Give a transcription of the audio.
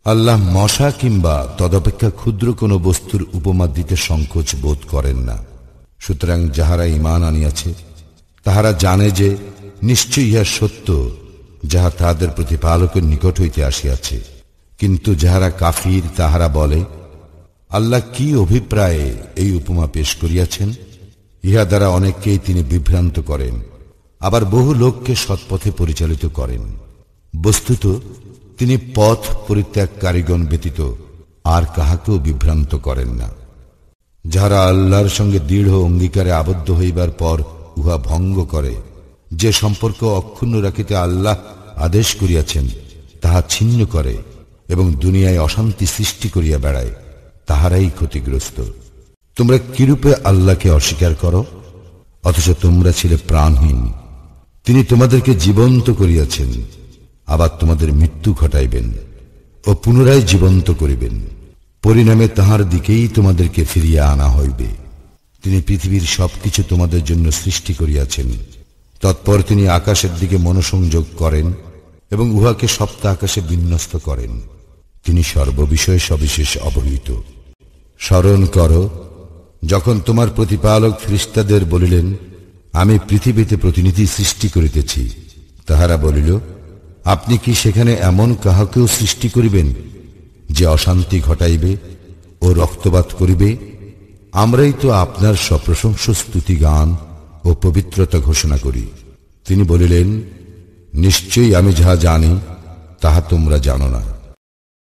আল্লাহ মশা কিংবা তদপেক্ষা ক্ষুদ্র কোনো বস্তুর উপমা দিতে সংকোচ বোধ করেন না। সুতরাং যাহারা ঈমান আনিয়াছে তাহারা জানে যে নিশ্চয়ই ইহা সত্য, যাহা তাহাদের প্রতিপালকের নিকট হইতে আসিয়াছে। কিন্তু যাহারা কাফির তাহারা বলে, আল্লাহ কি অভিপ্রায়ে এই উপমা পেশ করিয়াছেন? ইহা দ্বারা অনেককেই তিনি বিভ্রান্ত করেন, আবার বহু লোককে সৎপথে পরিচালিত করেন। বস্তুত তিনি পথ পরিত্যাগকারীগণ ব্যতীত আর কাহাকেও বিভ্রান্ত করেন না। যাহারা আল্লাহর সঙ্গে দৃঢ় অঙ্গীকারে আবদ্ধ হইবার পর উহা ভঙ্গ করে, যে সম্পর্ক অক্ষুণ্ণ রাখিতে আল্লাহ আদেশ করিয়াছেন তাহা ছিন্ন করে এবং দুনিয়ায় অশান্তি সৃষ্টি করিয়া বেড়ায়, তাহারাই ক্ষতিগ্রস্ত। তোমরা কিরূপে আল্লাহকে অস্বীকার করো, অথচ তোমরা ছিলে প্রাণহীন। তিনি তোমাদেরকে জীবন্ত করিয়াছেন, আবার তোমাদের মৃত্যু ঘটাইবেন ও পুনরায় জীবন্ত করিবেন। পরিণামে তাহার দিকেই তোমাদেরকে ফিরিয়ে আনা হইবে। তিনি পৃথিবীর সবকিছু তোমাদের জন্য সৃষ্টি করিয়াছেন। তৎপর তিনি আকাশের দিকে মনোসংযোগ করেন এবং উহাকে সপ্ত আকাশে বিন্যস্ত করেন। তিনি সর্ববিষয়ে সবিশেষ অবহিত। স্মরণ করো, যখন তোমার প্রতিপালক ফেরেশতাদের বলিলেন, আমি পৃথিবীতে প্রতিনিধি সৃষ্টি করিতেছি। তাহারা বলিল, আপনি কি সেখানে এমন কাহাকেও সৃষ্টি করিবেন যে অশান্তি ঘটাইবে ও রক্তপাত করিবে? আমরাই তো আপনার সপ্রশংস স্তুতি গান ও পবিত্রতা ঘোষণা করি। তিনি বলিলেন, নিশ্চয়ই আমি যাহা জানি তাহা তোমরা জানো না।